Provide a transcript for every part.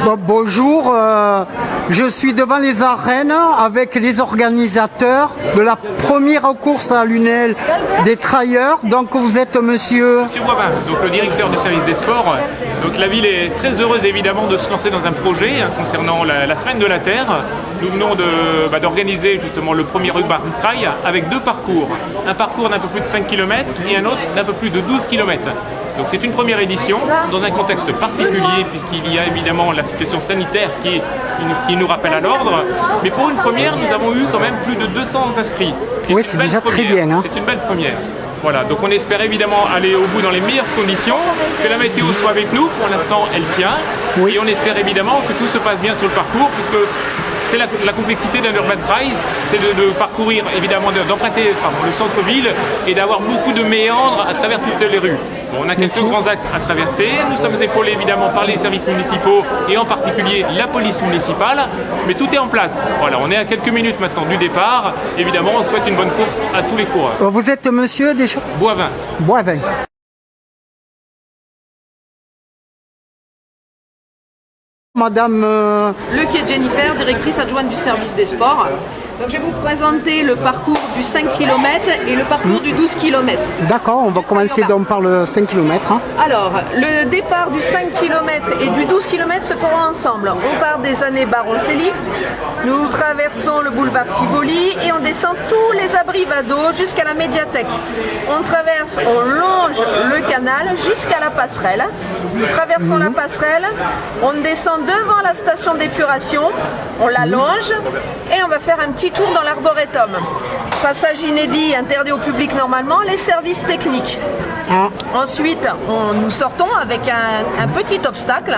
Bonjour, je suis devant les arènes avec les organisateurs de la première course à Lunel des trailleurs. Donc vous êtes monsieur Boivin, donc le directeur du service des sports. Donc la ville est très heureuse évidemment de se lancer dans un projet concernant la Semaine de la Terre. Nous venons d'organiser justement le premier Urban Trail avec deux parcours. Un parcours d'un peu plus de 5 km et un autre d'un peu plus de 12 km. Donc c'est une première édition dans un contexte particulier puisqu'il y a évidemment la situation sanitaire qui nous rappelle à l'ordre. Mais pour une première, nous avons eu quand même plus de 200 inscrits. Oui, c'est déjà très bien. C'est une belle première. Voilà, donc on espère évidemment aller au bout dans les meilleures conditions, que la météo soit avec nous, pour l'instant elle tient, et on espère évidemment que tout se passe bien sur le parcours, puisque c'est la complexité d'un urban trail, c'est de parcourir évidemment, d'emprunter le centre-ville et d'avoir beaucoup de méandres à travers toutes les rues. Bon, on a quelques grands axes à traverser, nous sommes épaulés évidemment par les services municipaux et en particulier la police municipale, mais tout est en place. Voilà, on est à quelques minutes maintenant du départ, évidemment on souhaite une bonne course à tous les coureurs. Vous êtes monsieur déjà Boivin. Boivin. Madame Lequier Jennifer, directrice adjointe du service des sports. Donc je vais vous présenter le parcours du 5 km et le parcours du 12 km. D'accord, on va commencer donc par le 5 km. Alors, le départ du 5 km et du 12 km se feront ensemble. On part des années Baroncelli, nous traversons le boulevard Tivoli et on descend tous les abris Vado jusqu'à la médiathèque. On longe le canal jusqu'à la passerelle. Nous traversons la passerelle, on descend devant la station d'épuration, on la longe et on va faire un petit tour dans l'arboretum. Passage inédit, interdit au public normalement, les services techniques. Ensuite, nous sortons avec un petit obstacle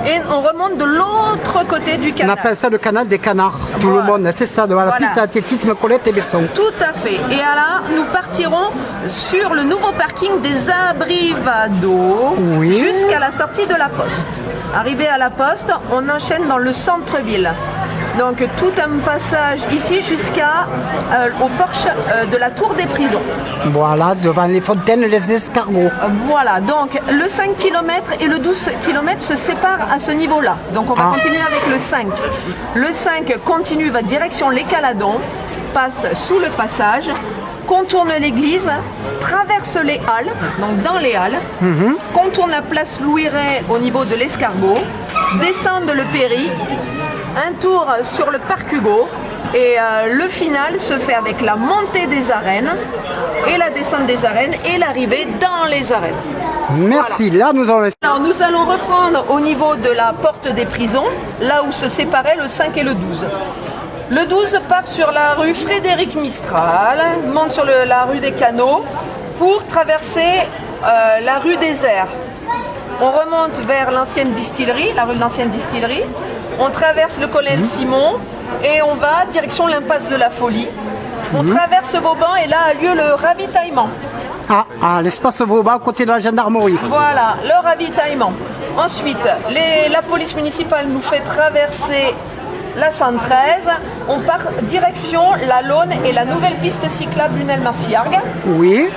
et on remonte de l'autre côté du canal. On appelle ça le canal des canards, tout le monde, c'est ça, devant la piste d'athlétisme Colette et Besson. Tout à fait. Et là, nous partirons sur le nouveau parking des abris Vado jusqu'à la sortie de la poste. Arrivé à la poste, on enchaîne dans le centre-ville. Donc tout un passage ici jusqu'à au porche de la tour des prisons. Voilà, devant les fontaines, les escargots. Voilà, donc le 5 km et le 12 km se séparent à ce niveau-là. Donc on va continuer avec le 5. Le 5 continue, va direction les Caladons, passe sous le passage, contourne l'église, traverse les halles, donc dans les halles, contourne la place Louis-Ray au niveau de l'escargot, descend le Péry, un tour sur le parc Hugo et le final se fait avec la montée des arènes et la descente des arènes et l'arrivée dans les arènes. Merci, voilà. Là nous allons... Alors nous allons reprendre au niveau de la porte des prisons, là où se séparaient le 5 et le 12. Le 12 part sur la rue Frédéric Mistral, monte sur la rue des Canaux pour traverser la rue des Airs. On remonte vers l'ancienne distillerie, la rue de l'ancienne distillerie. On traverse le collège Simon et on va direction l'impasse de la Folie. On traverse Vauban et là a lieu le ravitaillement. L'espace Vauban à côté de la gendarmerie. Voilà, le ravitaillement. Ensuite, la police municipale nous fait traverser la 113, on part direction la Laune et la nouvelle piste cyclable Lunel-Marciargues. Oui.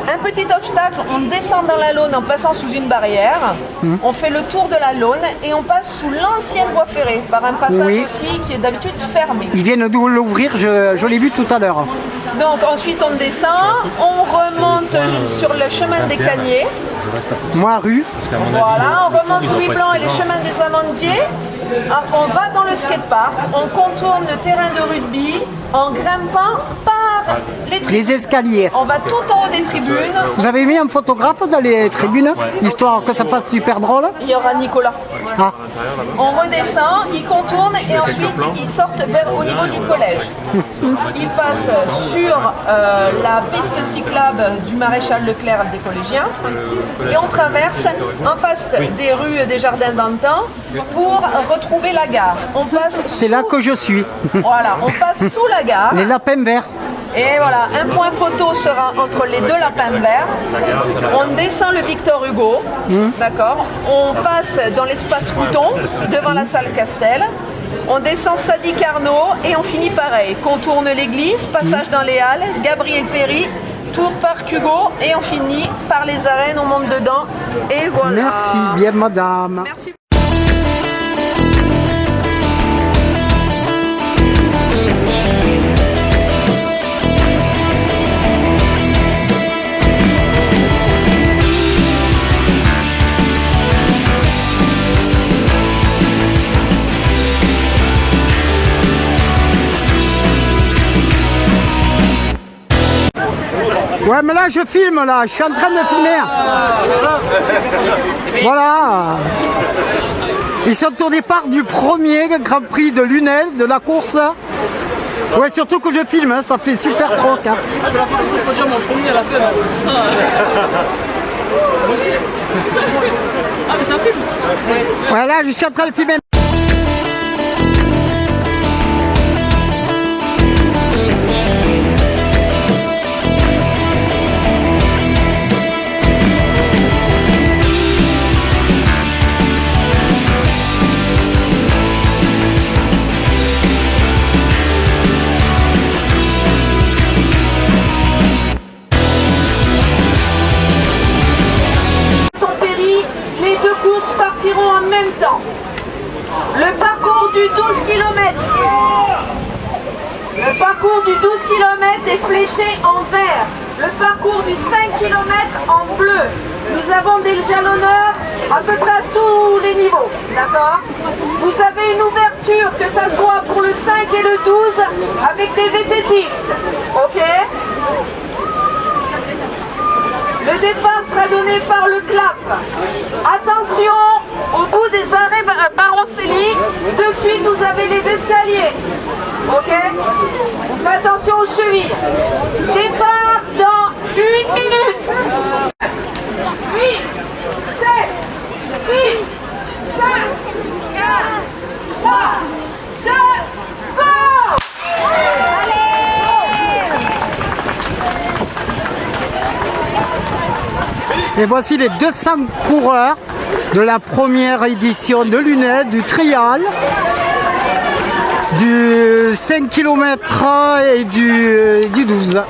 Un petit obstacle, on descend dans la Laune en passant sous une barrière, on fait le tour de la Laune et on passe sous l'ancienne voie ferrée par un passage aussi qui est d'habitude fermé. Ils viennent de l'ouvrir, je l'ai vu tout à l'heure. Donc ensuite on descend, on remonte sur le chemin des Cagniers. Moi rue. Voilà, on remonte Louis Blanc et les chemins des Amandiers. On va dans le skatepark, on contourne le terrain de rugby en grimpant par les escaliers. On va tout en haut des tribunes. Vous avez mis un photographe dans les tribunes, histoire que ça fasse super drôle? Il y aura Nicolas. On redescend, ils contournent et ensuite ils sortent au niveau du collège. Ils passent sur la piste cyclable du maréchal Leclerc des collégiens et on traverse en face des rues des jardins d'antan pour retrouver la gare. C'est là que je suis. Voilà, on passe sous la gare. Les lapins verts. Et voilà, un point photo sera entre les deux lapins verts. On descend le Victor Hugo, d'accord. On passe dans l'espace Couton, devant la salle Castel. On descend Sadi Carnot et on finit pareil. Contourne l'église, passage dans les halles, Gabriel Péry, tour Parc Hugo et on finit par les arènes, on monte dedans et voilà. Merci bien madame. Merci. Ouais, mais là, je filme, là. Je suis en train de filmer. Voilà. Ils sont au départ du premier Grand Prix de Lunel, de la course. Ouais, surtout que je filme, hein, ça fait super troc. Hein. Ah, mais la fois, il faut dire mon premier à la fin. Moi aussi. Ah, mais ça filme. Ouais, là, je suis en train de filmer. Les deux courses partiront en même temps. Le parcours du 12 km. Le parcours du 12 km est fléché en vert. Le parcours du 5 km en bleu. Nous avons des jalonneurs à peu près à tous les niveaux. D'accord? Vous avez une ouverture, que ce soit pour le 5 et le 12, avec des VTTistes. Ok? Le départ sera donné par le clap. Attention, au bout des arrêts Baroncelli, de suite vous avez les escaliers. Ok? Faites attention aux chevilles. Départ dans 1 minute. 8, 7, 6, 5, 4, 3, 2, go! Et voici les 200 coureurs de la première édition de Lunel, du trial, du 5 km et du 12.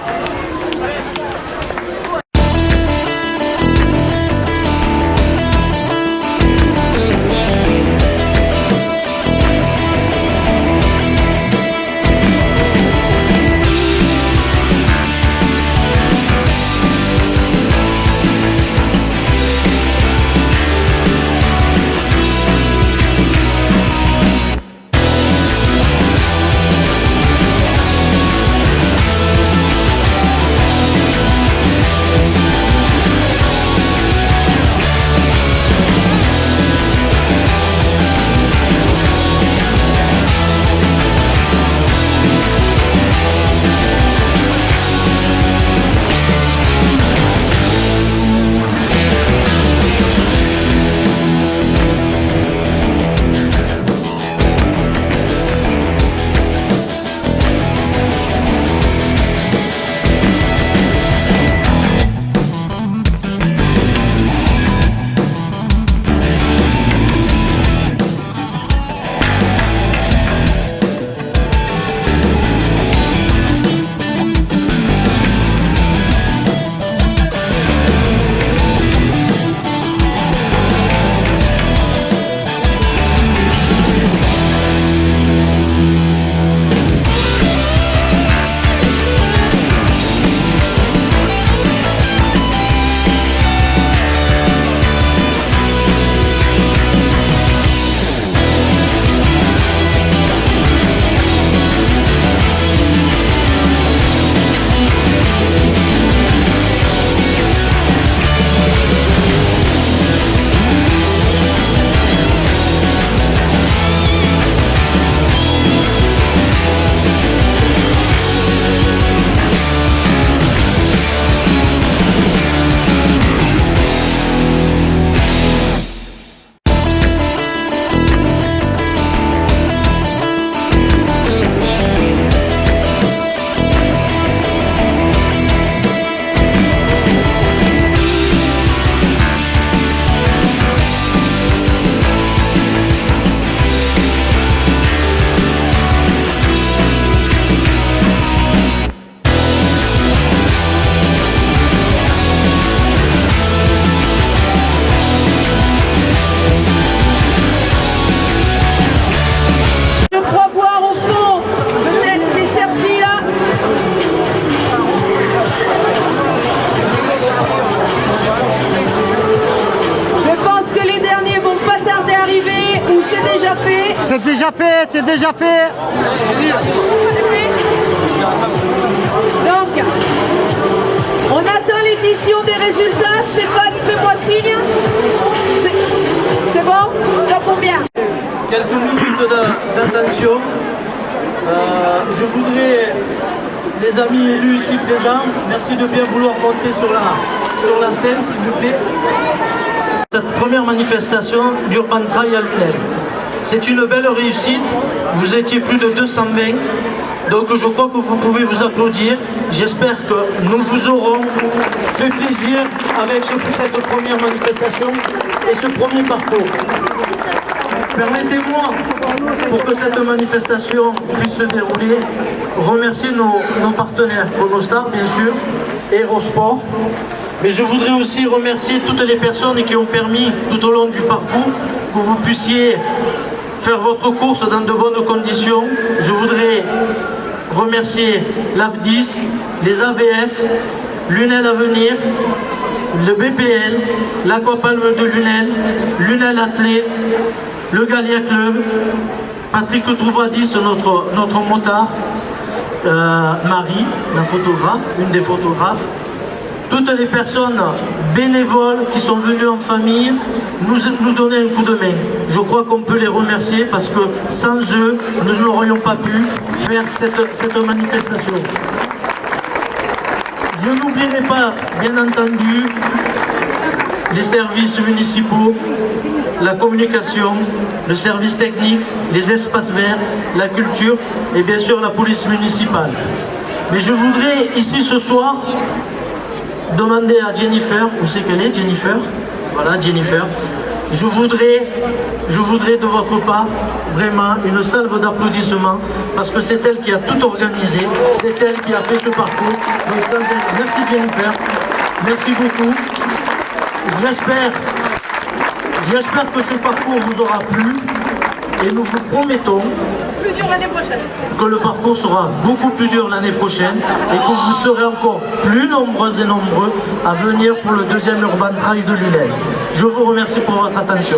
C'est déjà fait, c'est déjà fait. Donc, on a l'édition des résultats. Stéphane, fais-moi signe. C'est bon? T'en combien? Quelques minutes d'attention. Je voudrais, les amis élus ici présents, merci de bien vouloir monter sur la scène, s'il vous plaît. Cette première manifestation d'Urban Trail à Lunel. C'est une belle réussite. Vous étiez plus de 220. Donc je crois que vous pouvez vous applaudir. J'espère que nous vous aurons fait plaisir avec cette première manifestation et ce premier parcours. Permettez-moi, pour que cette manifestation puisse se dérouler, remercier nos partenaires, Chronostar bien sûr, Aérosport. Mais je voudrais aussi remercier toutes les personnes qui ont permis tout au long du parcours que vous puissiez faire votre course dans de bonnes conditions. Je voudrais remercier l'AF10, les AVF, Lunel Avenir, le BPL, l'Aquapalme de Lunel, Lunel Athlé, le Galia Club, Patrick Troubadis, notre motard, Marie, la photographe, une des photographes, toutes les personnes bénévoles qui sont venues en famille nous donner un coup de main. Je crois qu'on peut les remercier parce que sans eux, nous n'aurions pas pu faire cette manifestation. Je n'oublierai pas, bien entendu, les services municipaux, la communication, le service technique, les espaces verts, la culture et bien sûr la police municipale. Mais je voudrais ici ce soir demander à Jennifer, où c'est qu'elle est Jennifer? Voilà Jennifer. Je voudrais de votre part vraiment une salve d'applaudissements parce que c'est elle qui a tout organisé, c'est elle qui a fait ce parcours. Donc sans elle, merci Jennifer, merci beaucoup. J'espère que ce parcours vous aura plu et nous vous promettons Plus dur l'année prochaine. que le parcours sera beaucoup plus dur l'année prochaine et que vous serez encore plus nombreuses et nombreux à venir pour le deuxième Urban Trail de Lunel. Je vous remercie pour votre attention.